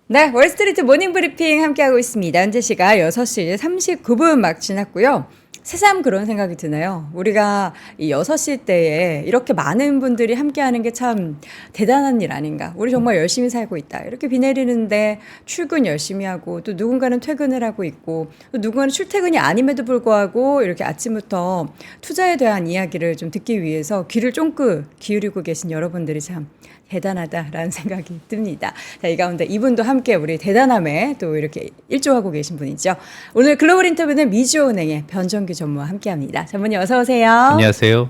네, 월스트리트 모닝 브리핑 함께하고 있습니다. 현재 시각 6시 39분 막 지났고요. 새삼 그런 생각이 드네요. 우리가 이 6시 때에 이렇게 많은 분들이 함께하는 게 참 대단한 일 아닌가. 우리 정말 열심히 살고 있다. 이렇게 비 내리는데 출근 열심히 하고 또 누군가는 퇴근을 하고 있고 또 누군가는 출퇴근이 아님에도 불구하고 이렇게 아침부터 투자에 대한 이야기를 좀 듣기 위해서 귀를 쫑긋 기울이고 계신 여러분들이 참 대단하다라는 생각이 듭니다. 자, 이 가운데 이분도 함께 우리 대단함에 또 이렇게 일조하고 계신 분이죠. 오늘 글로벌 인터뷰는 미주은행의 변정규 전무와 함께합니다. 전무님 어서 오세요. 안녕하세요.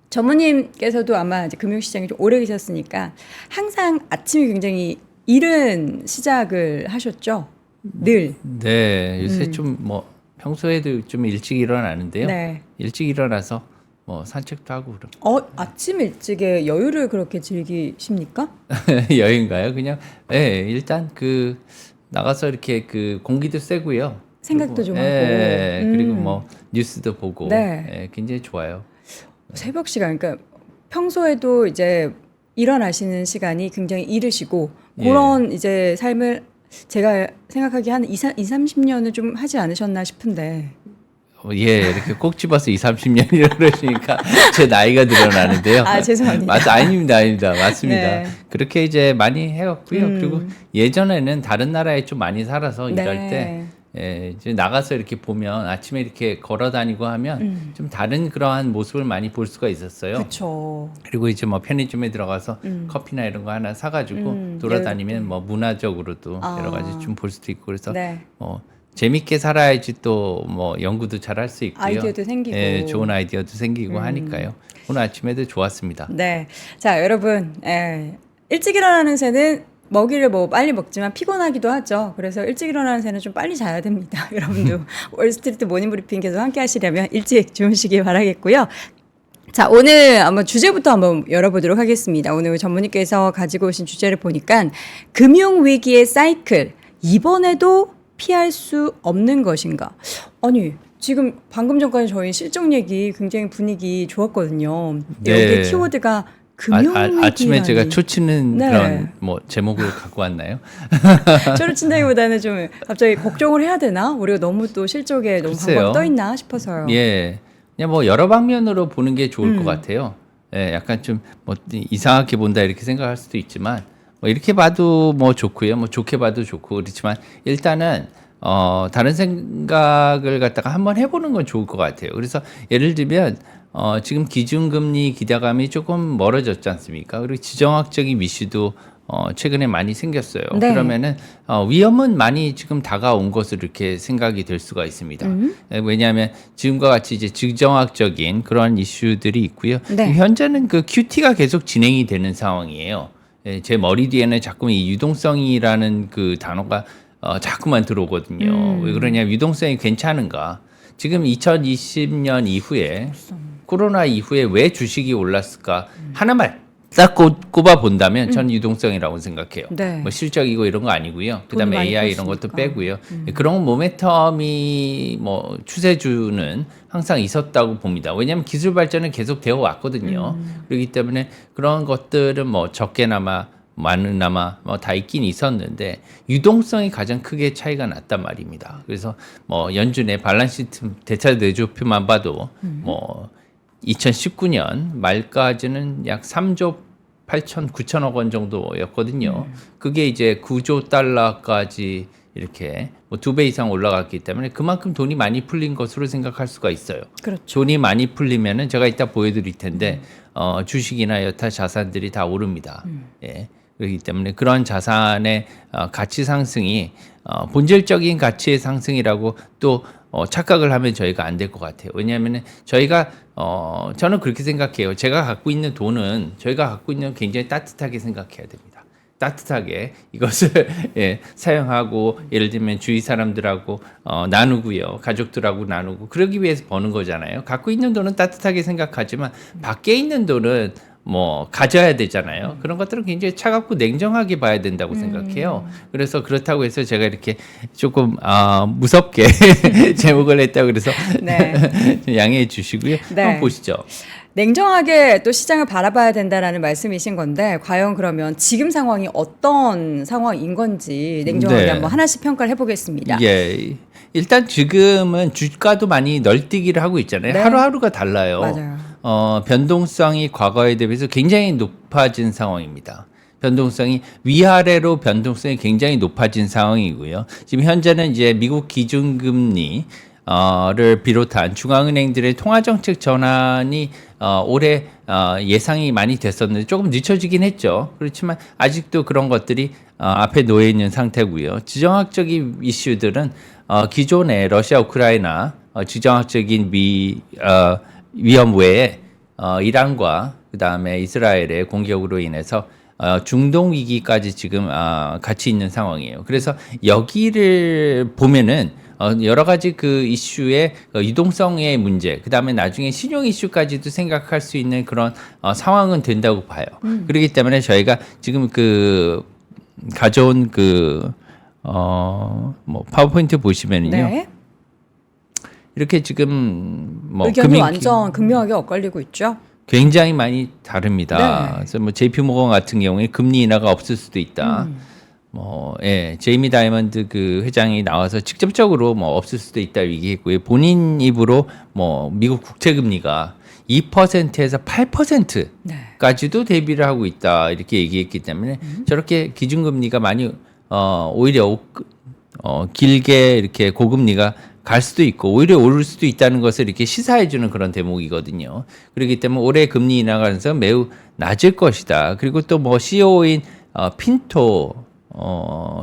전무님께서도 아마 이제 금융시장에 좀 오래 계셨으니까 항상 아침이 굉장히 이른 시작을 하셨죠. 늘. 네, 요새 좀 뭐 평소에도 좀 일찍 일어나는데요. 네. 일찍 일어나서 뭐 산책도 하고 그럼. 아침 일찍에 여유를 그렇게 즐기십니까? 여행가요? 그냥 일단 그 나가서 이렇게 그 공기도 쐬고요. 생각도 그리고, 좀 하고. 하고. 그리고 뭐 뉴스도 보고. 네. 굉장히 좋아요. 새벽 시간, 그러니까 평소에도 이제 일어나시는 시간이 굉장히 이르시고 그런 이제 삶을 제가 생각하기에 한 30년을 좀 하지 않으셨나 싶은데. 이렇게 꼭 집어서 30년이라고 그러시니까 제 나이가 늘어나는데요. 아, 죄송합니다. 아닙니다. 맞습니다. 네. 그렇게 이제 많이 해왔고요. 그리고 예전에는 다른 나라에 좀 많이 살아서 일할 때 이제 나가서 이렇게 보면 아침에 이렇게 걸어 다니고 하면 좀 다른 그러한 모습을 많이 볼 수가 있었어요. 그렇죠. 그리고 이제 뭐 편의점에 들어가서 커피나 이런 거 하나 사가지고 돌아다니면 뭐 문화적으로도 여러 가지 좀 볼 수도 있고 그래서 재밌게 살아야지 또 뭐 연구도 잘 할 수 있고요. 아이디어도 생기고. 좋은 아이디어도 생기고 하니까요. 오늘 아침에도 좋았습니다. 네. 자, 여러분, 일찍 일어나는 새는 먹이를 뭐 빨리 먹지만 피곤하기도 하죠. 그래서 일찍 일어나는 새는 좀 빨리 자야 됩니다. 여러분도 월스트리트 모닝 브리핑 계속 함께 하시려면 일찍 주무시길 바라겠고요. 자, 오늘 한번 주제부터 한번 열어보도록 하겠습니다. 오늘 전무님께서 가지고 오신 주제를 보니까 금융위기의 사이클, 이번에도 피할 수 없는 것인가? 아니, 지금 방금 전까지 저희 실적 얘기 굉장히 분위기 좋았거든요. 여기 키워드가 금융위기라니. 아침에 제가 초치는 그런 뭐 제목을 갖고 왔나요? 초를 친다기보다는 좀 갑자기 걱정을 해야 되나? 우리가 너무 또 실적에 너무 방광 떠 있나 싶어서요. 그냥 뭐 여러 방면으로 보는 게 좋을 것 같아요. 약간 좀 뭐 이상하게 본다 이렇게 생각할 수도 있지만 뭐 이렇게 봐도 뭐 좋고요. 뭐 좋게 봐도 좋고 그렇지만 일단은 다른 생각을 갖다가 한번 해보는 건 좋을 것 같아요. 그래서 예를 들면 지금 기준금리 기대감이 조금 멀어졌지 않습니까? 그리고 지정학적인 이슈도 최근에 많이 생겼어요. 그러면은 위험은 많이 지금 다가온 것으로 이렇게 생각이 될 수가 있습니다. 왜냐하면 지금과 같이 이제 지정학적인 그런 이슈들이 있고요. 현재는 그 QT가 계속 진행이 되는 상황이에요. 제 머리 뒤에는 자꾸 이 유동성이라는 그 단어가 자꾸만 들어오거든요. 왜 그러냐? 유동성이 괜찮은가? 지금 2020년 이후에 코로나 이후에 왜 주식이 올랐을까? 하나만 딱 꼽아 본다면 전 유동성이라고 생각해요. 뭐 실적이고 이런 거 아니고요. 그다음에 AI 이런 것도 빼고요. 그런 모멘텀이 뭐 추세주는 항상 있었다고 봅니다. 왜냐하면 기술 발전은 계속 되어 왔거든요. 그렇기 때문에 그런 것들은 뭐 적게나마 많으나마 뭐 다 있긴 있었는데 유동성이 가장 크게 차이가 났단 말입니다. 그래서 뭐 연준의 밸런스시트 대차 내조표만 봐도 뭐 2019년 말까지는 약 3조 8천 9천억 원 정도였거든요. 그게 이제 9조 달러까지 이렇게 뭐 2배 이상 올라갔기 때문에 그만큼 돈이 많이 풀린 것으로 생각할 수가 있어요. 그렇죠. 돈이 많이 풀리면은 제가 이따 보여드릴 텐데 주식이나 여타 자산들이 다 오릅니다. 그렇기 때문에 그런 자산의 가치 상승이 본질적인 가치의 상승이라고 또 착각을 하면 저희가 안 될 것 같아요. 왜냐하면 저희가 저는 그렇게 생각해요. 제가 갖고 있는 돈은 저희가 갖고 있는 굉장히 따뜻하게 생각해야 됩니다. 따뜻하게 이것을 사용하고 예를 들면 주위 사람들하고 나누고요. 가족들하고 나누고 그러기 위해서 버는 거잖아요. 갖고 있는 돈은 따뜻하게 생각하지만 밖에 있는 돈은 뭐 가져야 되잖아요. 그런 것들은 굉장히 차갑고 냉정하게 봐야 된다고 생각해요. 그래서 그렇다고 해서 제가 이렇게 조금 무섭게 제목을 했다고 그래서 양해해 주시고요. 한번 보시죠. 냉정하게 또 시장을 바라봐야 된다라는 말씀이신 건데 과연 그러면 지금 상황이 어떤 상황인 건지 냉정하게 네. 한번 하나씩 평가를 해보겠습니다. 예. 일단 지금은 주가도 많이 널뛰기를 하고 있잖아요. 네. 하루하루가 달라요. 맞아요. 변동성이 과거에 대비해서 굉장히 높아진 상황입니다. 변동성이 위아래로 변동성이 굉장히 높아진 상황이고요. 지금 현재는 이제 미국 기준금리 를 비롯한 중앙은행들의 통화정책 전환이 올해 예상이 많이 됐었는데 조금 늦춰지긴 했죠. 그렇지만 아직도 그런 것들이 앞에 놓여 있는 상태고요. 지정학적인 이슈들은 기존의 러시아 우크라이나 지정학적인 위험 외에 이란과 그다음에 이스라엘의 공격으로 인해서 중동 위기까지 지금 같이 있는 상황이에요. 그래서 여기를 보면은 여러 가지 그 이슈의 유동성의 문제, 그 다음에 나중에 신용 이슈까지도 생각할 수 있는 그런 상황은 된다고 봐요. 그렇기 때문에 저희가 지금 그 가져온 뭐 파워포인트 보시면은요. 네. 이렇게 지금 뭐 의견이 완전 극명하게 엇갈리고 있죠. 굉장히 많이 다릅니다. 네. 그래서 뭐 JP 모건 같은 경우에 금리 인하가 없을 수도 있다. 제이미 다이먼드 그 회장이 나와서 직접적으로 뭐 없을 수도 있다 얘기했고요. 본인 입으로 뭐 미국 국채 금리가 2%에서 8%까지도 대비를 하고 있다 이렇게 얘기했기 때문에 저렇게 기준금리가 많이 오히려 길게 이렇게 고금리가 갈 수도 있고 오히려 오를 수도 있다는 것을 이렇게 시사해주는 그런 대목이거든요. 그렇기 때문에 올해 금리 인하 가능성 매우 낮을 것이다. 그리고 또 뭐 CEO인 핀토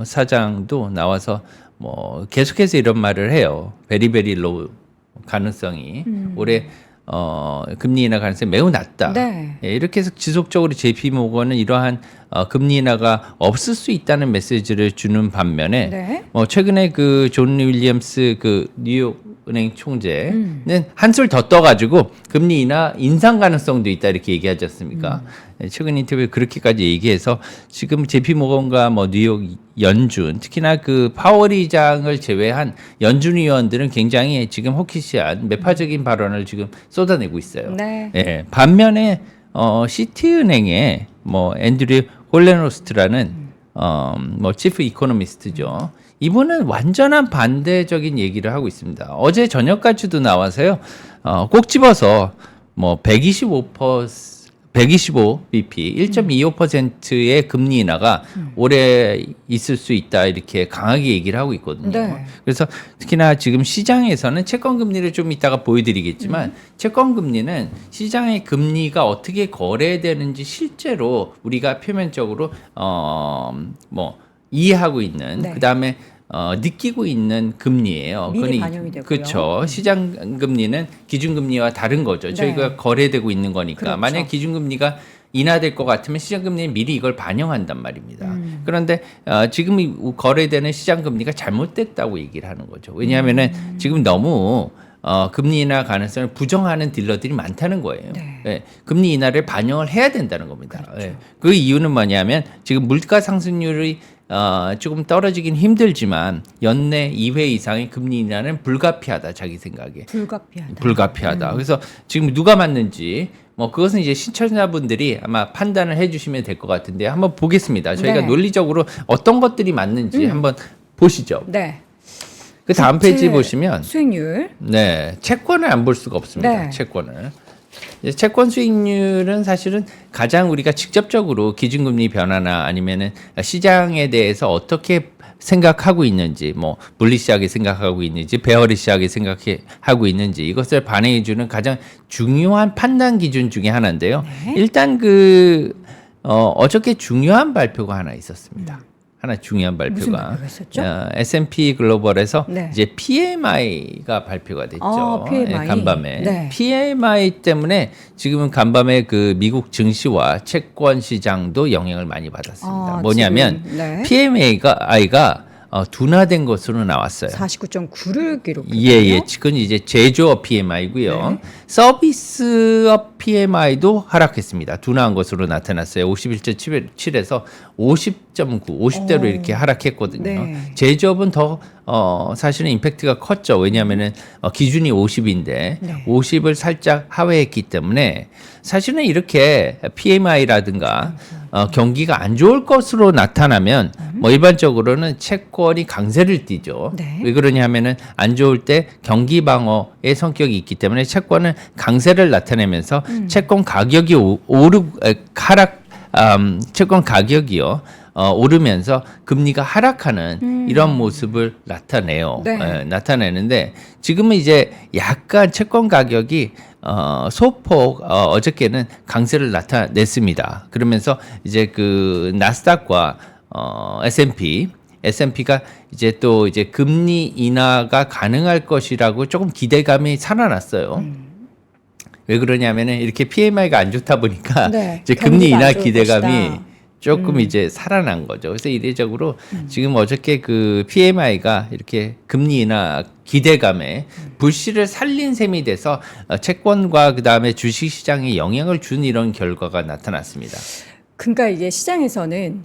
사장도 나와서 뭐 계속해서 이런 말을 해요. 베리베리 로우 가능성이 올해 금리 인하 가능성이 매우 낮다. 네. 예, 이렇게 해서 지속적으로 JP 모건은 이러한 금리 인하가 없을 수 있다는 메시지를 주는 반면에 네. 최근에 그 존 윌리엄스 그 뉴욕 은행 총재는 한술 더 떠가지고 금리 인하 인상 가능성도 있다 이렇게 얘기하지 않습니까? 최근 인터뷰에 그렇게까지 얘기해서 지금 JP 모건과 뭐 뉴욕 연준 특히나 그 파월 의장을 제외한 연준 위원들은 굉장히 지금 호키시한 매파적인 발언을 지금 쏟아내고 있어요. 네. 예, 반면에 시티은행의 뭐 앤드류 홀레노스트라는 뭐 치프 이코노미스트죠. 이분은 완전한 반대적인 얘기를 하고 있습니다. 어제 저녁까지도 나와서요. 꼭 집어서 뭐 125 BP 1.25%의 금리 인하가 올해 있을 수 있다 이렇게 강하게 얘기를 하고 있거든요. 네. 그래서 특히나 지금 시장에서는 채권 금리를 좀 이따가 보여드리겠지만 채권 금리는 시장의 금리가 어떻게 거래되는지 실제로 우리가 표면적으로 뭐 이해하고 있는 네. 그다음에 느끼고 있는 금리예요. 미리 그건 반영이 되고요. 그렇죠. 시장 금리는 기준 금리와 다른 거죠. 네. 저희가 거래되고 있는 거니까. 그렇죠. 만약 기준 금리가 인하될 것 같으면 시장 금리는 미리 이걸 반영한단 말입니다. 그런데 지금 이 거래되는 시장 금리가 잘못됐다고 얘기를 하는 거죠. 왜냐하면은 지금 너무 금리 인하 가능성을 부정하는 딜러들이 많다는 거예요. 네. 예, 금리 인하를 반영을 해야 된다는 겁니다. 그렇죠. 예, 그 이유는 뭐냐면 지금 물가 상승률이 조금 떨어지긴 힘들지만 연내 2회 이상의 금리 인하는 불가피하다 자기 생각에. 불가피하다. 그래서 지금 누가 맞는지 뭐 그것은 이제 시청자분들이 아마 판단을 해주시면 될 것 같은데 한번 보겠습니다. 저희가 네. 논리적으로 어떤 것들이 맞는지 한번 보시죠. 네. 그 다음 국채 페이지 보시면 수익률. 네 채권을 안 볼 수가 없습니다. 네. 채권을. 이제 채권 수익률은 사실은 가장 우리가 직접적으로 기준금리 변화나 아니면은 시장에 대해서 어떻게 생각하고 있는지, 뭐 물리시하게 생각하고 있는지, 베어리시하게 생각하고 있는지 이것을 반영해주는 가장 중요한 판단 기준 중에 하나인데요. 네. 일단 어저께 중요한 발표가 하나 있었습니다. 하나 중요한 무슨 발표가 발표가 있었죠? S&P 글로벌에서 네. 이제 PMI가 발표가 됐죠. PMI. 간밤에. 네. PMI 때문에 지금은 간밤에 그 미국 증시와 채권 시장도 영향을 많이 받았습니다. 뭐냐면 지금, 네. PMI가 둔화된 것으로 나왔어요. 49.9를 기록했군요. 예. 지금 이제 제조업 PMI고요. 서비스업 PMI도 하락했습니다. 둔화한 것으로 나타났어요. 51.7에서 50.9, 50대로 이렇게 하락했거든요. 네. 제조업은 더 사실은 임팩트가 컸죠. 왜냐하면은 기준이 50인데 50을 살짝 하회했기 때문에 사실은 이렇게 PMI라든가 경기가 안 좋을 것으로 나타나면 뭐 일반적으로는 채권이 강세를 띠죠. 네. 왜 그러냐 하면은 안 좋을 때 경기 방어의 성격이 있기 때문에 채권은 강세를 나타내면서 채권 가격이 채권 가격이요. 오르면서 금리가 하락하는 이런 모습을 나타내요. 네. 나타내는데 지금은 이제 약간 채권 가격이 소폭 어저께는 강세를 나타냈습니다. 그러면서 이제 그 나스닥과 S&P가 이제 또 이제 금리 인하가 가능할 것이라고 조금 기대감이 살아났어요. 왜 그러냐면은 이렇게 PMI가 안 좋다 보니까 네, 이제 금리 경기가 인하 안 좋을 기대감이 것이다. 조금 이제 살아난 거죠. 그래서 이례적으로 지금 어저께 그 PMI가 이렇게 금리 인하 기대감에 불씨를 살린 셈이 돼서 채권과 그 다음에 주식 시장에 영향을 준 이런 결과가 나타났습니다. 그러니까 이게 시장에서는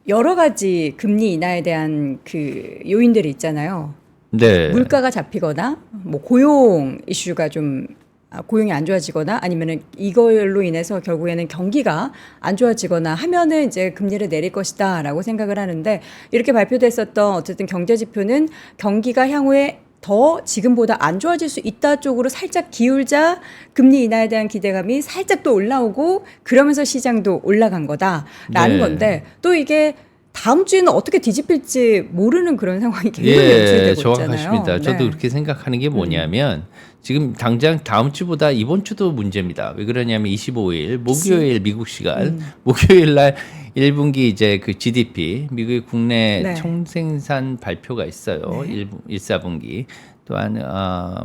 여러 가지 금리 인하에 대한 그 요인들이 있잖아요. 네. 물가가 잡히거나 뭐 고용 이슈가 좀 고용이 안 좋아지거나 아니면은 이걸로 인해서 결국에는 경기가 안 좋아지거나 하면은 이제 금리를 내릴 것이다라고 생각을 하는데 이렇게 발표됐었던 어쨌든 경제 지표는 경기가 향후에 더 지금보다 안 좋아질 수 있다 쪽으로 살짝 기울자 금리 인하에 대한 기대감이 살짝 또 올라오고 그러면서 시장도 올라간 거다라는 네. 건데 또 이게 다음 주에는 어떻게 뒤집힐지 모르는 그런 상황이 계속 연출되고 정확하십니다. 있잖아요. 저도 네. 그렇게 생각하는 게 뭐냐면 지금 당장 다음 주보다 이번 주도 문제입니다. 왜 그러냐면 25일 목요일 미국 시간 목요일 날 1분기 이제 그 GDP 미국의 국내 네. 총생산 발표가 있어요. 네. 1사분기 또한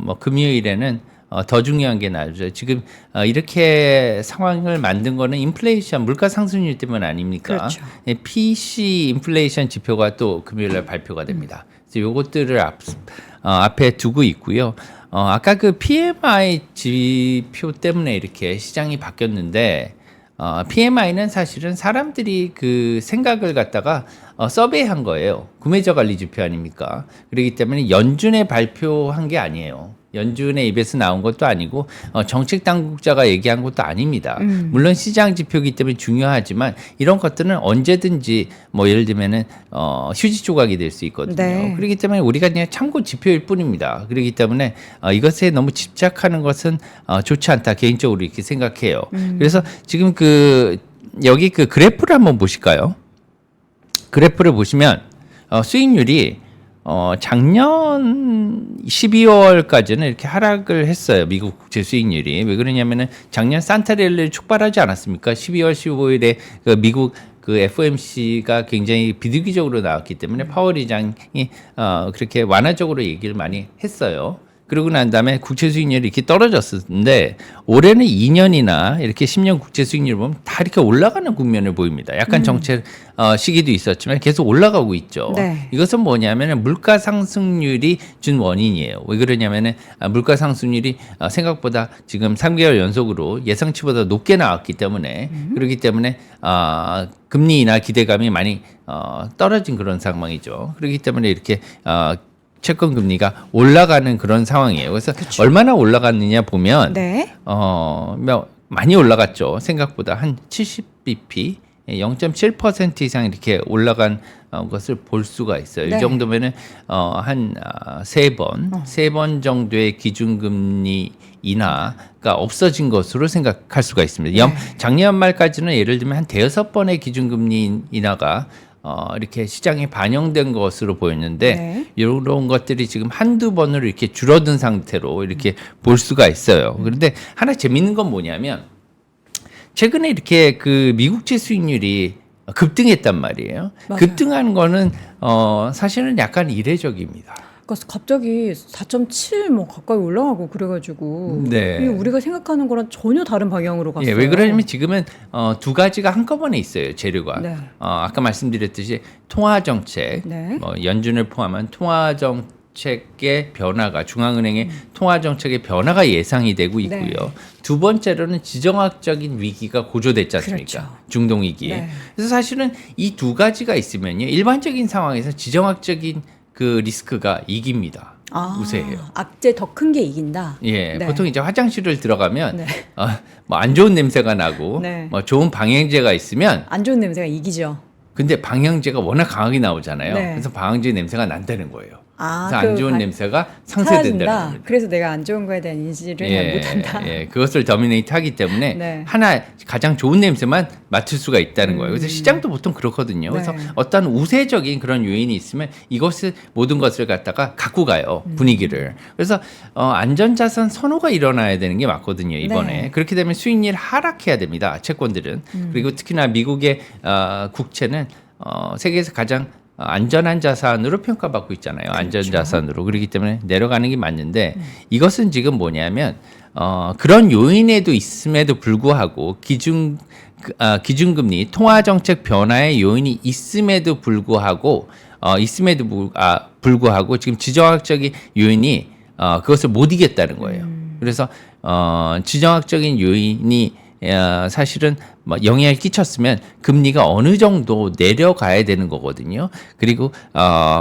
뭐 금요일에는 더 중요한 게 나죠. 지금 이렇게 상황을 만든 거는 인플레이션 물가 상승률 때문 아닙니까? 그렇죠. PC 인플레이션 지표가 또 금요일 날 발표가 됩니다. 그래서 요것들을 앞에 두고 있고요. 아까 그 PMI 지표 때문에 이렇게 시장이 바뀌었는데 PMI는 사실은 사람들이 그 생각을 갖다가 서베이한 거예요. 구매자 관리 지표 아닙니까? 그렇기 때문에 연준에 발표한 게 아니에요. 연준의 입에서 나온 것도 아니고 정책 당국자가 얘기한 것도 아닙니다. 물론 시장 지표이기 때문에 중요하지만 이런 것들은 언제든지 뭐 예를 들면은 휴지 조각이 될 수 있거든요. 네. 그렇기 때문에 우리가 그냥 참고 지표일 뿐입니다. 그렇기 때문에 이것에 너무 집착하는 것은 좋지 않다 개인적으로 이렇게 생각해요. 그래서 지금 여기 그 그래프를 한번 보실까요? 그래프를 보시면 수익률이 작년 12월까지는 이렇게 하락을 했어요. 미국 국채 수익률이. 왜 그러냐면은 작년 산타렐리를 촉발하지 않았습니까? 12월 15일에 그 미국 그 FOMC가 굉장히 비둘기적으로 나왔기 때문에 파월 의장이 그렇게 완화적으로 얘기를 많이 했어요. 그러고 난 다음에 국채 수익률이 이렇게 떨어졌었는데 올해는 2년이나 이렇게 10년 국채 수익률을 보면 다 이렇게 올라가는 국면을 보입니다. 약간 정체 시기도 있었지만 계속 올라가고 있죠. 네. 이것은 뭐냐면 물가 상승률이 준 원인이에요. 왜 그러냐면은 물가 상승률이 생각보다 지금 3개월 연속으로 예상치보다 높게 나왔기 때문에 그렇기 때문에 금리 인하 기대감이 많이 떨어진 그런 상황이죠. 그렇기 때문에 이렇게 채권 금리가 올라가는 그런 상황이에요. 그래서 얼마나 올라갔느냐 보면 네. 많이 올라갔죠. 생각보다 한 70bp 0.7% 이상 이렇게 올라간 것을 볼 수가 있어요. 네. 이 정도면은 한 세 번 정도의 기준금리 인하가 없어진 것으로 생각할 수가 있습니다. 작년 말까지는 예를 들면 한 대여섯 번의 기준금리 인하가 이렇게 시장에 반영된 것으로 보였는데 네. 이런 것들이 지금 한두 번으로 이렇게 줄어든 상태로 이렇게 볼 수가 있어요. 그런데 하나 재밌는 건 뭐냐면 최근에 이렇게 그 미국채 수익률이 급등했단 말이에요. 맞아요. 급등한 거는 사실은 약간 이례적입니다. 그러니까 갑자기 4.7 뭐 가까이 올라가고 그래가지고 네. 이게 우리가 생각하는 거랑 전혀 다른 방향으로 갔어요. 예, 왜 그러냐면 지금은 두 가지가 한꺼번에 있어요. 재료가. 네. 아까 말씀드렸듯이 통화 정책, 네. 뭐 연준을 포함한 통화 정책의 변화가 중앙은행의 통화 정책의 변화가 예상이 되고 있고요. 네. 두 번째로는 지정학적인 위기가 고조됐지 않습니까? 그렇죠. 중동 위기에. 네. 그래서 사실은 이 두 가지가 있으면요, 일반적인 상황에서 지정학적인 그 리스크가 이깁니다. 우세해요. 악재 더 큰 게 이긴다. 예, 네. 보통 이제 화장실을 들어가면 네. 뭐 안 좋은 냄새가 나고 네. 뭐 좋은 방향제가 있으면 안 좋은 냄새가 이기죠. 근데 방향제가 워낙 강하게 나오잖아요. 네. 그래서 방향제 냄새가 난다는 거예요. 아, 그래서 안 좋은 냄새가 상쇄된다는 사라진다. 겁니다. 그래서 내가 안 좋은 거에 대한 인지를 잘 못한다. 예, 그것을 더미네이트 하기 때문에 네. 하나 가장 좋은 냄새만 맡을 수가 있다는 거예요. 그래서 시장도 보통 그렇거든요. 그래서 네. 어떤 우세적인 그런 요인이 있으면 이것을 모든 것을 갖다가 갖고 가요. 분위기를. 그래서 안전자산 선호가 일어나야 되는 게 맞거든요. 이번에. 네. 그렇게 되면 수익률 하락해야 됩니다. 채권들은. 그리고 특히나 미국의 국채는 세계에서 가장 안전한 자산으로 평가받고 있잖아요. 안전 자산으로. 그렇기 때문에 내려가는 게 맞는데 이것은 지금 뭐냐면 그런 요인에도 있음에도 불구하고 기준금리 통화 정책 변화의 요인이 있음에도 불구하고 불구하고 지금 지정학적인 요인이 그것을 못 이겼다는 거예요. 그래서 지정학적인 요인이 사실은 뭐 영향을 끼쳤으면 금리가 어느 정도 내려가야 되는 거거든요. 그리고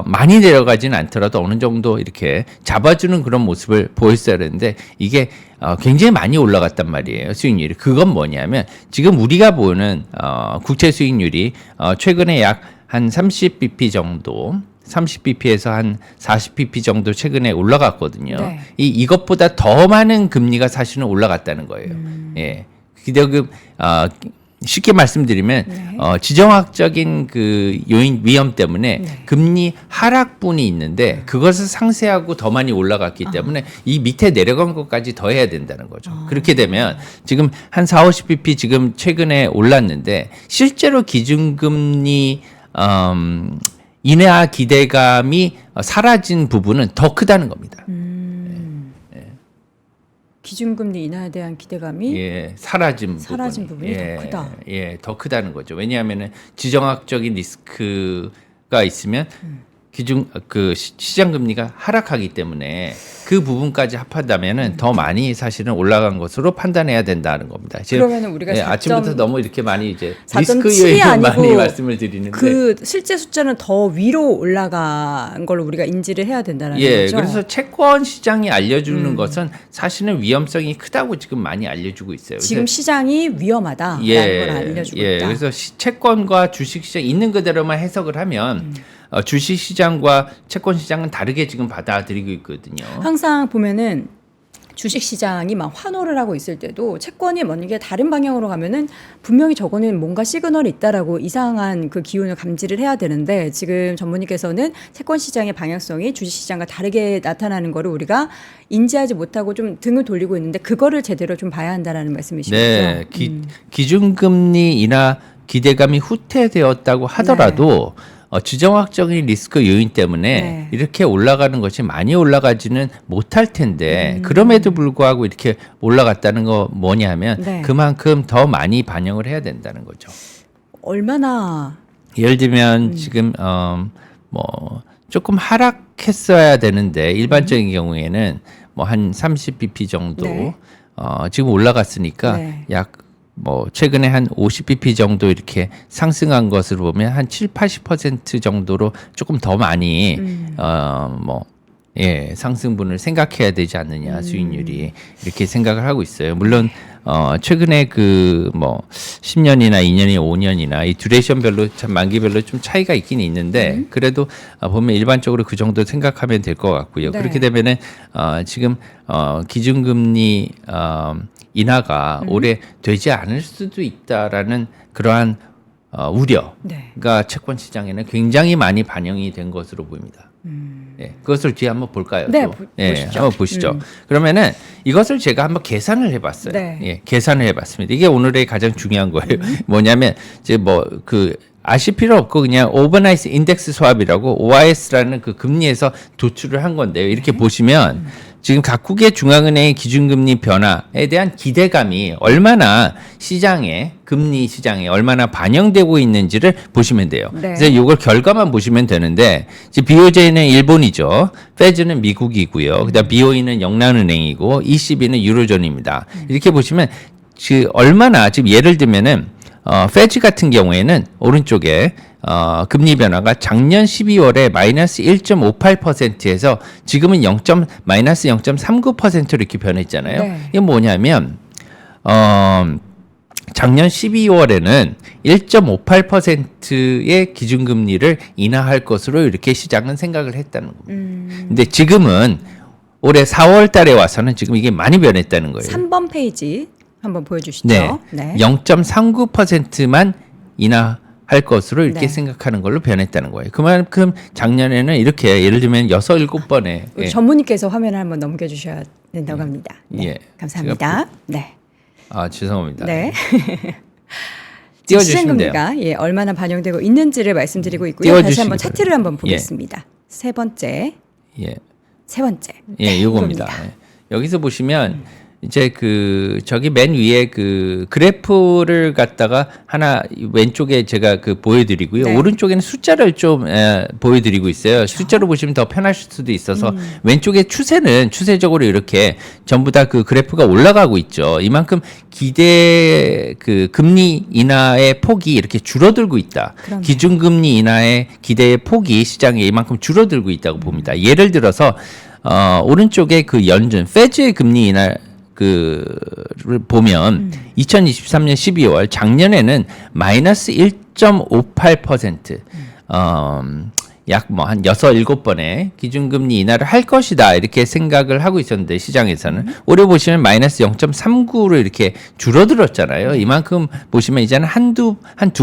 많이 내려가지는 않더라도 어느 정도 이렇게 잡아주는 그런 모습을 보였어야 하는데 이게 굉장히 많이 올라갔단 말이에요. 수익률이. 그건 뭐냐면 지금 우리가 보는 국채 수익률이 최근에 약 한 30bp 정도 30bp에서 한 40bp 정도 최근에 올라갔거든요. 네. 이것보다 더 많은 금리가 사실은 올라갔다는 거예요. 예. 기대금 쉽게 말씀드리면 네. 지정학적인 그 요인 위험 때문에 네. 금리 하락분이 있는데 그것을 상쇄하고 더 많이 올라갔기 때문에 이 밑에 내려간 것까지 더 해야 된다는 거죠. 그렇게 되면 지금 한 4, 50bp 지금 최근에 올랐는데 실제로 기준금리 인하 기대감이 사라진 부분은 더 크다는 겁니다. 기준금리 인하에 대한 기대감이 사라진 부분이 더 크다. 더 크다는 거죠. 왜냐하면은 지정학적인 리스크가 있으면 시장 금리가 하락하기 때문에 그 부분까지 합한다면은 더 많이 사실은 올라간 것으로 판단해야 된다는 겁니다. 그러면은 우리가 아침부터 너무 이렇게 많이 이제 4.7이 리스크 요인을 많이 아니고 말씀을 드리는데 그 실제 숫자는 더 위로 올라간 걸로 우리가 인지를 해야 된다는 거죠. 그래서 채권 시장이 알려주는 것은 사실은 위험성이 크다고 지금 많이 알려주고 있어요. 지금 시장이 위험하다라는 걸 알려주고 있다. 그래서 채권과 주식 시장 있는 그대로만 해석을 하면 주식 시장과 채권 시장은 다르게 지금 받아들이고 있거든요. 항상 보면은 주식 시장이 막 환호를 하고 있을 때도 채권이 뭔가 다른 방향으로 가면은 분명히 저거는 뭔가 시그널이 있다라고 이상한 그 기운을 감지를 해야 되는데 지금 전문의께서는 채권 시장의 방향성이 주식 시장과 다르게 나타나는 거를 우리가 인지하지 못하고 좀 등을 돌리고 있는데 그거를 제대로 좀 봐야 한다라는 말씀이시죠. 네, 기준금리 인하 기대감이 후퇴되었다고 하더라도 지정학적인 리스크 요인 때문에 이렇게 올라가는 것이 많이 올라가지는 못할 텐데 그럼에도 불구하고 이렇게 올라갔다는 거 뭐냐면 그만큼 더 많이 반영을 해야 된다는 거죠. 얼마나 예를 들면 지금 뭐 조금 하락했어야 되는데 일반적인 경우에는 뭐 한 30bp 정도 지금 올라갔으니까 약 뭐 최근에 한 50bp 정도 이렇게 상승한 것을 보면 한 7, 80% 정도로 조금 더 많이 상승분을 생각해야 되지 않느냐 수익률이 이렇게 생각을 하고 있어요. 물론 최근에 그 뭐 10년이나 2년이나 5년이나 이 듀레이션별로 참 만기별로 좀 차이가 있긴 있는데 그래도 보면 일반적으로 그 정도 생각하면 될 것 같고요. 그렇게 되면은 지금 기준금리 인하가 올해 되지 않을 수도 있다라는 그러한 우려가 채권 시장에는 굉장히 많이 반영이 된 것으로 보입니다. 그것을 뒤에 한번 볼까요? 네, 보시죠. 한번 보시죠. 그러면은 이것을 제가 한번 계산을 해봤어요. 계산을 해봤습니다. 이게 오늘의 가장 중요한 거예요. 뭐냐면 이제 뭐 그 아실 필요 없고 그냥 오버나이트 인덱스 스왑이라고 OIS라는 그 금리에서 도출을 한 건데요. 이렇게 보시면 지금 각국의 중앙은행의 기준금리 변화에 대한 기대감이 얼마나 금리 시장에 얼마나 반영되고 있는지를 보시면 돼요. 네. 그래서 이걸 결과만 보시면 되는데 지금 BOJ는 일본이죠. 페즈는 미국이고요. 그다음 BOE는 영란은행이고 ECB는 유로존입니다. 이렇게 보시면 얼마나 지금 예를 들면은 페즈 같은 경우에는 오른쪽에 금리 변화가 작년 12월에 마이너스 1.58%에서 지금은 마이너스 0.39%로 이렇게 변했잖아요. 네. 이게 뭐냐면 작년 12월에는 1.58%의 기준금리를 인하할 것으로 이렇게 시장은 생각을 했다는 겁니다. 근데 지금은 올해 4월 달에 와서는 지금 이게 많이 변했다는 거예요. 3번 페이지 한번 보여주시죠. 네. 네. 0.39%만 인하할 것으로 이렇게 네. 생각하는 걸로 변했다는 거예요. 그만큼 작년에는 이렇게 예를 들면 6, 7번에 우리 전문의께서 화면을 한번 넘겨주셔야 된다고 합니다. 네. 예. 감사합니다. 네. 죄송합니다. 네. 띄워주시면 돼요. 시장금리가 얼마나 반영되고 있는지를 말씀드리고 있고요. 띄워주시기 다시 한번 차트를 바랍니다. 한번 보겠습니다. 세 번째, 예. 세 번째. 이겁니다. 이겁니다. 예. 여기서 보시면 이제 저기 맨 위에 그래프를 갖다가 하나 왼쪽에 제가 보여드리고요. 네. 오른쪽에는 숫자를 좀 보여드리고 있어요. 그렇죠. 숫자로 보시면 더 편하실 수도 있어서 왼쪽에 추세는 추세적으로 이렇게 전부 다 그래프가 올라가고 있죠. 이만큼 금리 인하의 폭이 이렇게 줄어들고 있다. 그러네요. 기준금리 인하의 기대의 폭이 시장에 이만큼 줄어들고 있다고 봅니다. 예를 들어서 오른쪽에 연준 페즈의 금리 인하 를 보면 2023년 12월 작년에는 마이너스 1.58% 약 한 6, 7번의 기준금리 인하를 할 것이다 이렇게 생각을 하고 있었는데 시장에서는 올해 보시면 마이너스 0.39로 이렇게 줄어들었잖아요. 이만큼 보시면 이제는 한 두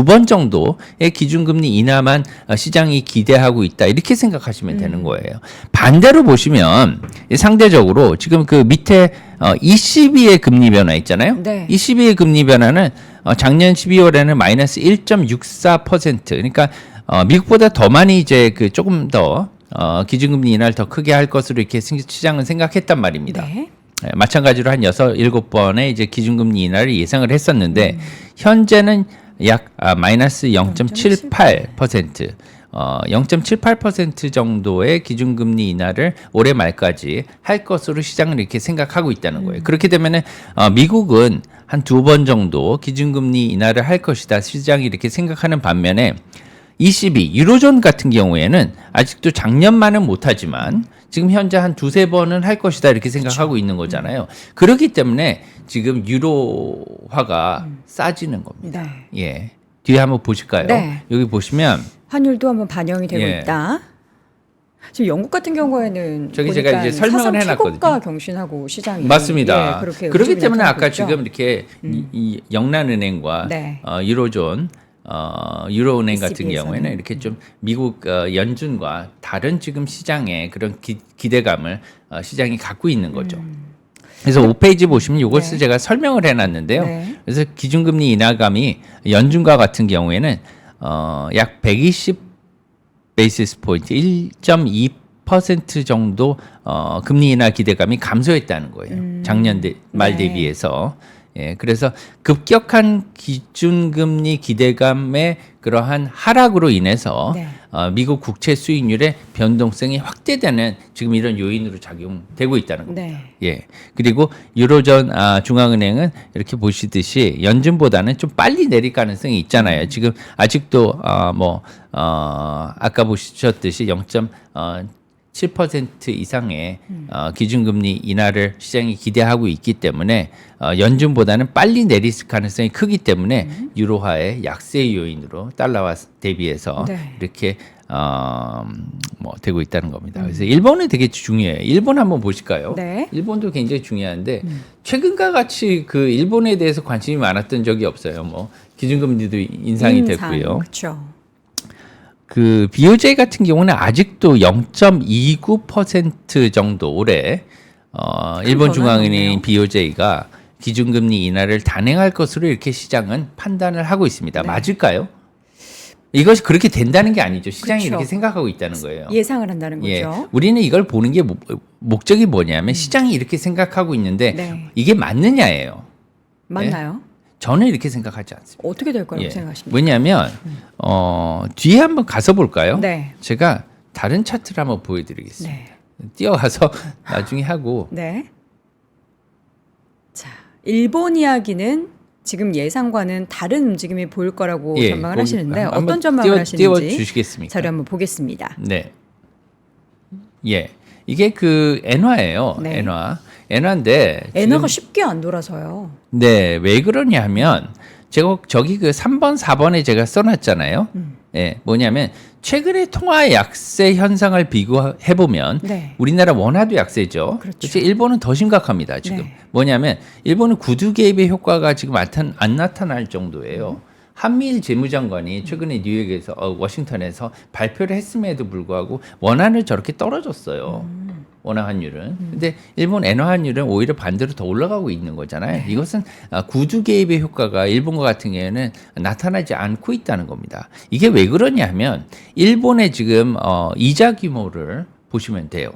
번 정도의 기준금리 인하만 시장이 기대하고 있다 이렇게 생각하시면 되는 거예요. 반대로 보시면 상대적으로 지금 밑에 ECB의 금리 변화 있잖아요. 네. ECB의 금리 변화는 작년 12월에는 마이너스 1.64% 그러니까 미국보다 더 많이 이제 조금 더 기준금리 인하를 더 크게 할 것으로 이렇게 시장은 생각했단 말입니다. 네. 마찬가지로 한 6, 7번의 이제 기준금리 인하를 예상을 했었는데 현재는 약 마이너스 0.78% 0.78% 정도의 기준금리 인하를 올해 말까지 할 것으로 시장은 이렇게 생각하고 있다는 거예요. 그렇게 되면은 미국은 한 2번 정도 기준금리 인하를 할 것이다. 시장이 이렇게 생각하는 반면에 ECB, 유로존 같은 경우에는 아직도 작년만은 못하지만 지금 현재 한 2, 3번은 할 것이다 이렇게 생각하고 있는 거잖아요. 그렇기 때문에 지금 유로화가 싸지는 겁니다. 네. 예. 뒤에 한번 보실까요? 네. 여기 보시면 환율도 한번 반영이 되고 예. 있다. 지금 영국 같은 경우에는 저기 제가 보니까 이제 설명을 사상 해놨거든요. 최고가 경신하고 시장이 맞습니다. 그렇게 그렇기 움직임이 때문에 나타나고 아까 있죠. 지금 이렇게 이 영란은행과 네. 유로존 유로은행 같은 ECB에서는. 경우에는 이렇게 좀 미국 연준과 다른 지금 시장의 그런 기대감을 시장이 갖고 있는 거죠. 그래서 5페이지 보시면 이것을 네. 제가 설명을 해놨는데요. 네. 그래서 기준금리 인하감이 연준과 같은 경우에는 약 120 베이시스 포인트 1.2% 정도 금리 인하 기대감이 감소했다는 거예요. 작년 말 네. 대비해서. 예, 그래서 급격한 기준금리 기대감의 그러한 하락으로 인해서 네. 미국 국채 수익률의 변동성이 확대되는 지금 이런 요인으로 작용되고 있다는 겁니다. 네. 예. 그리고 유로존 중앙은행은 이렇게 보시듯이 연준보다는 좀 빨리 내릴 가능성이 있잖아요. 지금 아직도 아까 보셨듯이 0.7% 이상의 기준금리 인하를 시장이 기대하고 있기 때문에 연준보다는 빨리 내릴 가능성이 크기 때문에 유로화의 약세 요인으로 달러와 대비해서 네. 이렇게 되고 있다는 겁니다. 그래서 일본은 되게 중요해요. 일본 한번 보실까요? 네. 일본도 굉장히 중요한데 최근과 같이 일본에 대해서 관심이 많았던 적이 없어요. 기준금리도 인상이 됐고요. 그렇죠. BOJ 같은 경우는 아직도 0.29% 정도 올해 일본 중앙은행 BOJ가 기준금리 인하를 단행할 것으로 이렇게 시장은 판단을 하고 있습니다. 네. 맞을까요? 이것이 그렇게 된다는 게 아니죠. 시장이 그쵸. 이렇게 생각하고 있다는 거예요. 예상을 한다는 예, 거죠. 우리는 이걸 보는 게 목적이 뭐냐면 시장이 이렇게 생각하고 있는데 네. 이게 맞느냐예요. 맞나요? 저는 이렇게 생각하지 않습니다. 어떻게 될 거라고 예. 생각하십니까? 왜냐하면 뒤에 한번 가서 볼까요? 네. 제가 다른 차트를 한번 보여드리겠습니다. 네. 뛰어가서 나중에 하고 네. 자, 일본 이야기는 지금 예상과는 다른 움직임이 보일 거라고 예, 전망을 거기 하시는데 한번 어떤 전망을 하시는지 띄워주시겠습니까? 자료 한번 보겠습니다. 네. 예. 이게 그 엔화예요. 네. 엔화인데 엔화가 쉽게 안 돌아서요. 네, 왜 그러냐면 제가 저기 그 3번, 4번에 제가 써놨잖아요. 예, 뭐냐면 최근에 통화 약세 현상을 비교해 보면 네. 우리나라 원화도 약세죠. 그렇죠. 그렇죠. 일본은 더 심각합니다. 지금 네. 뭐냐면 일본은 구두 개입의 효과가 지금 안 나타날 정도예요. 한미일 재무장관이 최근에 뉴욕에서 워싱턴에서 발표를 했음에도 불구하고 원화는 저렇게 떨어졌어요. 원화 환율은. 근데 일본 엔화 환율은 오히려 반대로 더 올라가고 있는 거잖아요. 이것은 구두 개입의 효과가 일본과 같은 경우에는 나타나지 않고 있다는 겁니다. 이게 왜 그러냐면 일본의 지금 이자 규모를 보시면 돼요.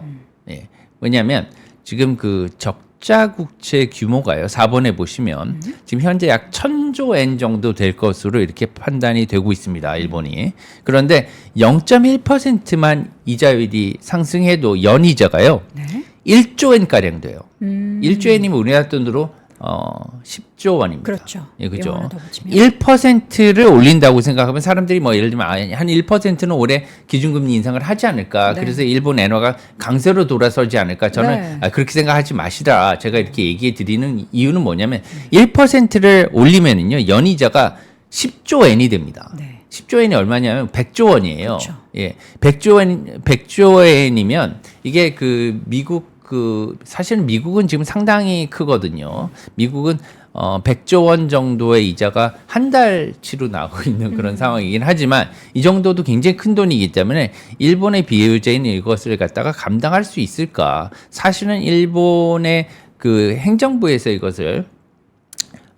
예. 왜냐하면 지금 그 적자 국채 규모가요. 4번에 보시면 지금 현재 약 1,000조 엔 정도 될 것으로 이렇게 판단이 되고 있습니다. 일본이. 그런데 0.1%만 이자율이 상승해도 연이자가요. 네. 1조 엔 가량 돼요. 1조 엔이면 우리나라 돈으로 10조 원입니다. 그렇죠. 예, 그죠. 영어 하나 더 붙이면. 1%를 올린다고 생각하면 사람들이 뭐 예를 들면 한 1%는 올해 기준금리 인상을 하지 않을까. 네. 그래서 일본 엔화가 강세로 돌아서지 않을까. 저는 네. 그렇게 생각하지 마시라. 제가 이렇게 얘기해 드리는 이유는 뭐냐면 1%를 올리면은요. 연이자가 10조 엔이 됩니다. 네. 10조 엔이 얼마냐면 100조 원이에요. 그렇죠. 예. 100조 엔이면 이게 그 미국 사실은 미국은 지금 상당히 크거든요. 미국은 100조 원 정도의 이자가 한 달치로 나오고 있는 그런 상황이긴 하지만 이 정도도 굉장히 큰 돈이기 때문에 일본의 비효율자인 이것을 갖다가 감당할 수 있을까? 사실은 일본의 그 행정부에서 이것을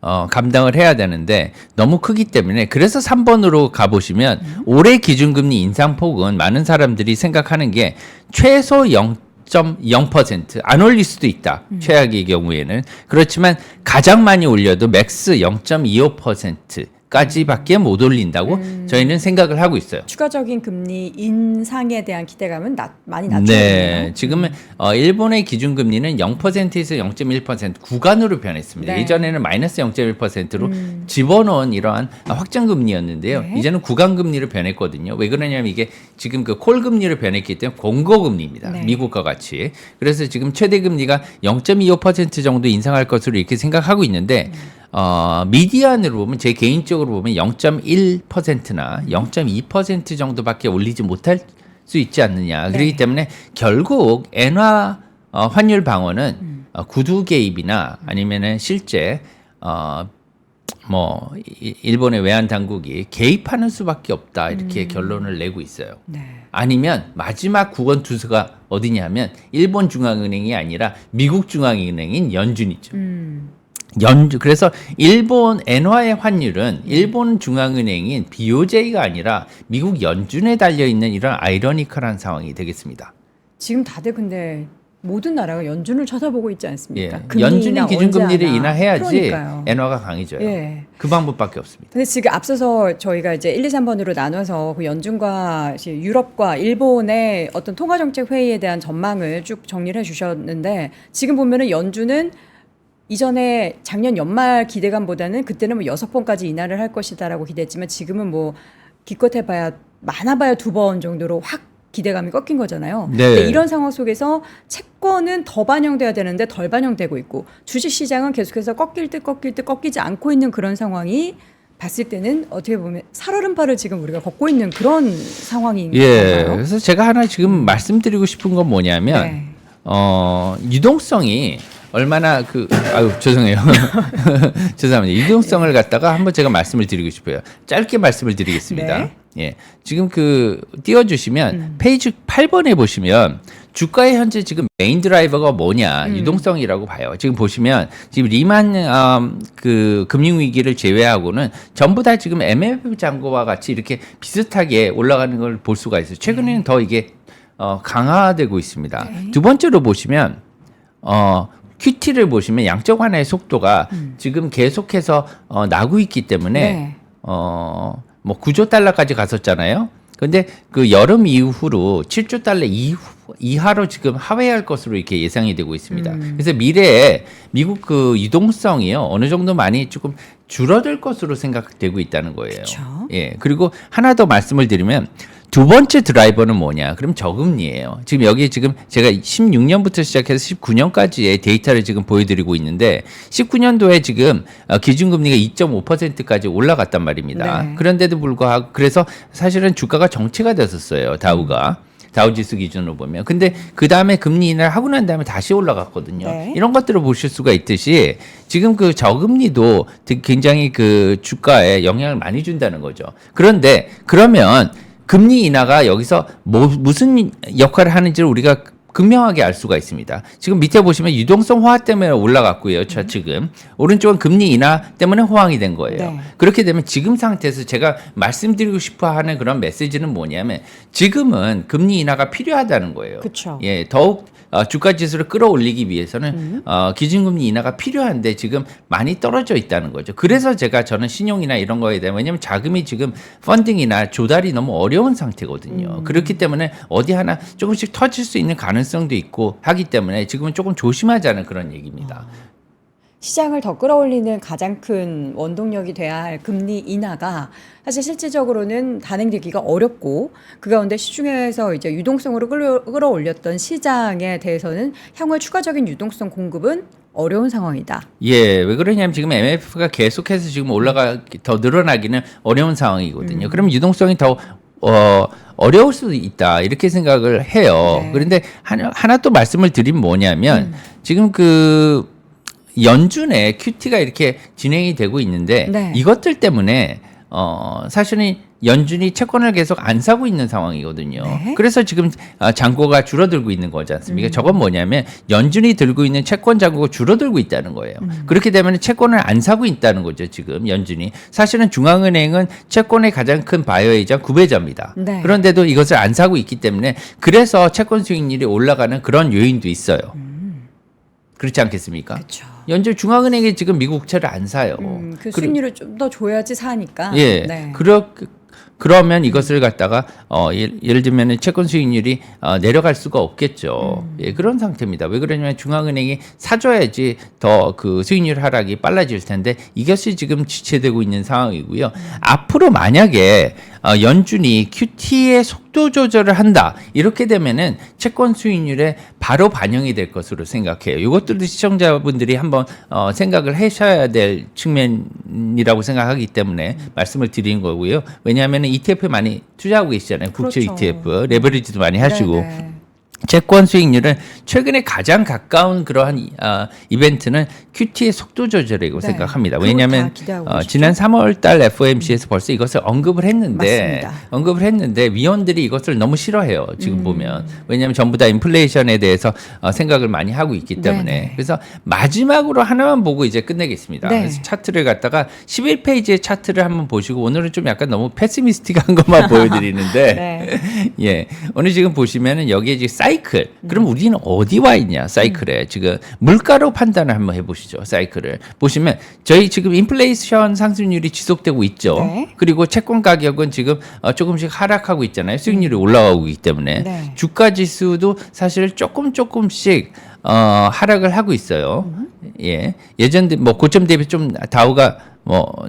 감당을 해야 되는데 너무 크기 때문에 그래서 3번으로 가보시면 올해 기준금리 인상폭은 많은 사람들이 생각하는 게 최소 0.0% 안 올릴 수도 있다. 최악의 경우에는. 그렇지만 가장 많이 올려도 맥스 0.25%까지밖에 못 올린다고 저희는 생각을 하고 있어요. 추가적인 금리 인상에 대한 기대감은 많이 낮춰졌네요. 네, 지금은 일본의 기준금리는 0%에서 0.1% 구간으로 변했습니다. 네. 예전에는 마이너스 0.1%로 집어넣은 이러한 확장금리였는데요. 네. 이제는 구간금리로 변했거든요. 왜 그러냐면 이게 지금 그 콜금리로 변했기 때문에 공고금리입니다. 네. 미국과 같이. 그래서 지금 최대금리가 0.25% 정도 인상할 것으로 이렇게 생각하고 있는데 미디안으로 보면 제 개인적으로 보면 0.1%나 0.2% 정도밖에 올리지 못할 수 있지 않느냐. 그렇기 때문에 결국 엔화 환율 방어는 구두 개입이나 아니면은 실제 일본의 외환 당국이 개입하는 수밖에 없다. 이렇게 결론을 내고 있어요. 네. 아니면 마지막 구원 투수가 어디냐면 일본 중앙은행이 아니라 미국 중앙은행인 연준이죠. 그래서 일본 엔화의 환율은 일본 중앙은행인 BOJ가 아니라 미국 연준에 달려 있는 이런 아이러니컬한 상황이 되겠습니다. 지금 다들 근데 모든 나라가 연준을 쳐다보고 있지 않습니까? 예. 연준이 기준금리를 인하해야지 그러니까요. 엔화가 강해져요. 예. 그 방법밖에 없습니다. 근데 지금 앞서서 저희가 이제 1, 2, 3번으로 나눠서 그 연준과 유럽과 일본의 어떤 통화정책 회의에 대한 전망을 쭉 정리를 해주셨는데 지금 보면은 연준은 이전에 작년 연말 기대감보다는 그때는 뭐 6번까지 인하를 할 것이다라고 기대했지만 지금은 뭐 기껏해봐야 많아봐야 2번 정도로 확 기대감이 꺾인 거잖아요. 네. 근데 이런 상황 속에서 채권은 더 반영돼야 되는데 덜 반영되고 있고 주식 시장은 계속해서 꺾일 듯 꺾이지 않고 있는 그런 상황이 봤을 때는 어떻게 보면 살얼음판을 지금 우리가 걷고 있는 그런 상황인 건가요? 그래서 제가 하나 지금 말씀드리고 싶은 건 뭐냐면 네. 유동성이 얼마나 죄송해요. 죄송합니다. 유동성을 갖다가 한번 제가 말씀을 드리고 싶어요. 짧게 말씀을 드리겠습니다. 네. 예. 지금 띄워주시면 페이지 8번에 보시면 주가의 현재 지금 메인 드라이버가 뭐냐? 유동성이라고 봐요. 지금 보시면 지금 리만 그 금융 위기를 제외하고는 전부 다 지금 MLF 잔고와 같이 이렇게 비슷하게 올라가는 걸 볼 수가 있어요. 최근에는 더 이게 강화되고 있습니다. 네. 두 번째로 보시면 QT를 보시면 양적 완화의 속도가 지금 계속해서 나고 있기 때문에 네. 뭐 9조 달러까지 갔었잖아요. 근데 그 여름 이후로 7조 달러 이하로 지금 하회할 것으로 이렇게 예상이 되고 있습니다. 그래서 미래에 미국 그 유동성이요 어느 정도 많이 조금 줄어들 것으로 생각되고 있다는 거예요. 그쵸. 예. 그리고 하나 더 말씀을 드리면 두 번째 드라이버는 뭐냐? 그럼 저금리예요. 지금 여기 지금 제가 16년부터 시작해서 19년까지의 데이터를 지금 보여드리고 있는데 19년도에 지금 기준금리가 2.5%까지 올라갔단 말입니다. 네. 그런데도 불구하고 그래서 사실은 주가가 정체가 됐었어요. 다우지수 기준으로 보면. 근데 그 다음에 금리 인하를 하고 난 다음에 다시 올라갔거든요. 네. 이런 것들을 보실 수가 있듯이 지금 그 저금리도 굉장히 그 주가에 영향을 많이 준다는 거죠. 그런데 그러면 금리 인하가 여기서 무슨 역할을 하는지를 우리가 극명하게 알 수가 있습니다. 지금 밑에 보시면 유동성 호화 때문에 올라갔고요. 좌측은. 오른쪽은 금리 인하 때문에 호황이 된 거예요. 네. 그렇게 되면 지금 상태에서 제가 말씀드리고 싶어 하는 그런 메시지는 뭐냐면 지금은 금리 인하가 필요하다는 거예요. 그쵸. 예, 더욱 주가 지수를 끌어올리기 위해서는 기준금리 인하가 필요한데 지금 많이 떨어져 있다는 거죠. 그래서 저는 신용이나 이런 거에 대한 왜냐하면 자금이 지금 펀딩이나 조달이 너무 어려운 상태거든요. 그렇기 때문에 어디 하나 조금씩 터질 수 있는 가능성도 있고 하기 때문에 지금은 조금 조심하자는 그런 얘기입니다. 시장을 더 끌어올리는 가장 큰 원동력이 돼야 할 금리 인하가 사실 실질적으로는 단행되기가 어렵고 그 가운데 시중에서 이제 유동성으로 끌어올렸던 시장에 대해서는 향후 추가적인 유동성 공급은 어려운 상황이다. 예, 왜 그러냐면 지금 MF가 계속해서 지금 더 늘어나기는 어려운 상황이거든요. 그럼 유동성이 더 어려울 수도 있다 이렇게 생각을 해요. 네. 그런데 하나 또 말씀을 드리면 뭐냐면 지금 그 연준의 QT가 이렇게 진행이 되고 있는데 네. 이것들 때문에 사실은 연준이 채권을 계속 안 사고 있는 상황이거든요. 네. 그래서 지금 잔고가 줄어들고 있는 거지 않습니까? 저건 뭐냐면 연준이 들고 있는 채권 잔고가 줄어들고 있다는 거예요. 그렇게 되면 채권을 안 사고 있다는 거죠. 지금 연준이. 사실은 중앙은행은 채권의 가장 큰 바이오이자 구배자입니다. 네. 그런데도 이것을 안 사고 있기 때문에 그래서 채권 수익률이 올라가는 그런 요인도 있어요. 그렇지 않겠습니까? 그렇죠. 연준 중앙은행이 지금 미국 국채를 안 사요. 그 수익률을 좀 더 줘야지 사니까. 예. 네. 그러면 이것을 갖다가 예를 들면 채권 수익률이 내려갈 수가 없겠죠. 예, 그런 상태입니다. 왜 그러냐면 중앙은행이 사줘야지 더 그 수익률 하락이 빨라질 텐데 이것이 지금 지체되고 있는 상황이고요. 앞으로 만약에 연준이 QT의 속도 조절을 한다 이렇게 되면은 채권 수익률에 바로 반영이 될 것으로 생각해요. 이것들도 시청자분들이 한번 생각을 하셔야 될 측면이라고 생각하기 때문에 말씀을 드린 거고요. 왜냐하면 ETF에 많이 투자하고 계시잖아요. 국채 그렇죠. ETF, 레버리지도 많이 하시고. 네. 채권 수익률은 최근에 가장 가까운 그러한 이벤트는 QT의 속도 조절이라고 네. 생각합니다. 그거 왜냐하면 다 기대하고 계시죠? 지난 3월 달 FOMC에서 벌써 이것을 언급을 했는데 맞습니다. 위원들이 이것을 너무 싫어해요. 지금 보면. 왜냐하면 전부 다 인플레이션에 대해서 생각을 많이 하고 있기 때문에. 네네. 그래서 마지막으로 하나만 보고 이제 끝내겠습니다. 네. 그래서 차트를 갖다가 11페이지의 차트를 한번 보시고 오늘은 좀 약간 너무 패시미스틱한 것만 보여드리는데 네. 예. 오늘 지금 보시면은 여기에 지금 사이클. 그럼 우리는 어디 와 있냐, 사이클에. 지금 물가로 판단을 한번 해보시죠, 사이클을. 보시면 저희 지금 인플레이션 상승률이 지속되고 있죠. 네. 그리고 채권 가격은 지금 조금씩 하락하고 있잖아요. 수익률이 올라가고 있기 때문에. 네. 주가 지수도 사실 조금씩 하락을 하고 있어요. 예. 예전 뭐 고점 대비 좀 다우가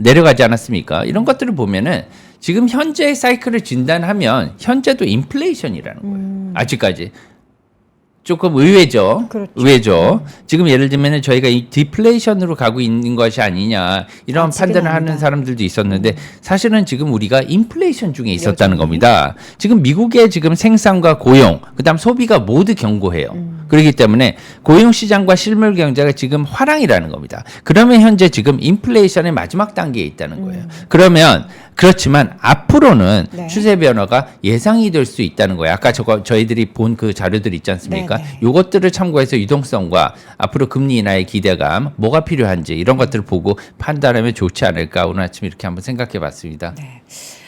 내려가지 않았습니까? 이런 것들을 보면은 지금 현재의 사이클을 진단하면 현재도 인플레이션이라는 거예요. 아직까지. 조금 의외죠. 그렇죠. 의외죠. 지금 예를 들면 저희가 이 디플레이션으로 가고 있는 것이 아니냐 이런 아직은 판단을 아니다. 하는 사람들도 있었는데 사실은 지금 우리가 인플레이션 중에 있었다는 겁니다. 지금 미국의 지금 생산과 고용, 그다음 소비가 모두 견고해요. 그렇기 때문에 고용 시장과 실물 경제가 지금 화랑이라는 겁니다. 그러면 현재 지금 인플레이션의 마지막 단계에 있다는 거예요. 그러면 그렇지만 앞으로는 네. 추세 변화가 예상이 될 수 있다는 거예요. 아까 저희들이 본 그 자료들 있지 않습니까? 네네. 이것들을 참고해서 유동성과 앞으로 금리 인하의 기대감, 뭐가 필요한지 이런 것들을 보고 판단하면 좋지 않을까 오늘 아침 이렇게 한번 생각해 봤습니다. 네.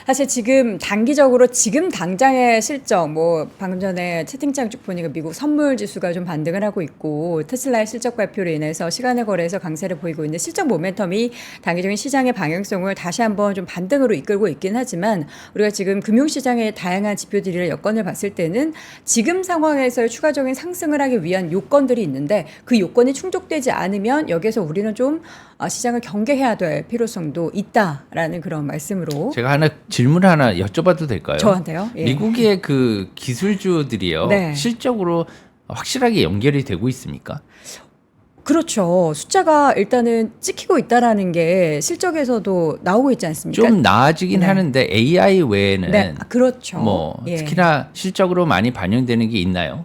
사실 지금 단기적으로 지금 당장의 실적 뭐 방금 전에 채팅창 쭉 보니까 미국 선물 지수가 좀 반등을 하고 있고 테슬라의 실적 발표로 인해서 시간의 거래에서 강세를 보이고 있는데 실적 모멘텀이 단기적인 시장의 방향성을 다시 한번 좀 반등으로 이끌고 있긴 하지만 우리가 지금 금융시장의 다양한 지표들의 여건을 봤을 때는 지금 상황에서의 추가적인 상승을 하기 위한 요건들이 있는데 그 요건이 충족되지 않으면 여기에서 우리는 좀 시장을 경계해야 될 필요성도 있다라는 그런 말씀으로 제가 질문 하나 여쭤봐도 될까요? 저한테요? 예. 미국의 그 기술주들이요. 네. 실적으로 확실하게 연결이 되고 있습니까? 그렇죠. 숫자가 일단은 찍히고 있다라는 게 실적에서도 나오고 있지 않습니까? 좀 나아지긴 네. 하는데 AI 외에는 네, 그렇죠. 뭐 예. 특히나 실적으로 많이 반영되는 게 있나요?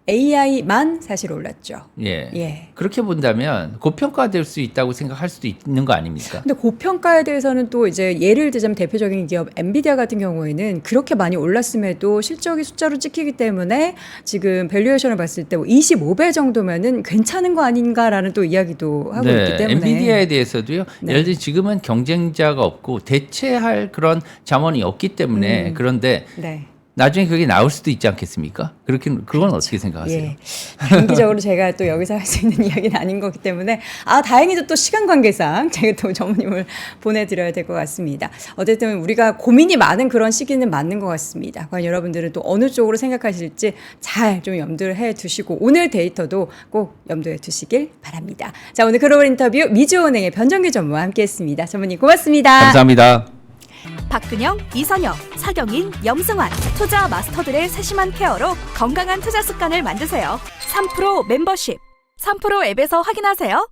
AI만 사실 올랐죠. 예. 예. 그렇게 본다면 고평가될 수 있다고 생각할 수도 있는 거 아닙니까? 근데 고평가에 대해서는 또 이제 예를 들자면 대표적인 기업 엔비디아 같은 경우에는 그렇게 많이 올랐음에도 실적이 숫자로 찍히기 때문에 지금 밸류에이션을 봤을 때 25배 정도면은 괜찮은 거 아닌가라는 또 이야기도 하고 있기 때문에 엔비디아에 대해서도요. 네. 예를 들어 지금은 경쟁자가 없고 대체할 그런 자원이 없기 때문에 그런데 네. 나중에 그게 나올 수도 있지 않겠습니까? 그건 어떻게 생각하세요? 예. 단기적으로 제가 또 여기서 할 수 있는 이야기는 아닌 거기 때문에 다행히도 또 시간 관계상 제가 또 전무님을 보내드려야 될 것 같습니다. 어쨌든 우리가 고민이 많은 그런 시기는 맞는 것 같습니다. 과연 여러분들은 또 어느 쪽으로 생각하실지 잘 좀 염두를 해 두시고 오늘 데이터도 꼭 염두에 두시길 바랍니다. 자, 오늘 글로벌 인터뷰 미주은행의 변정규 전무와 함께했습니다. 전무님 고맙습니다. 감사합니다. 박근영, 이선영, 사경인, 염승환 투자 마스터들의 세심한 케어로 건강한 투자 습관을 만드세요. 3프로 멤버십 3프로 앱에서 확인하세요.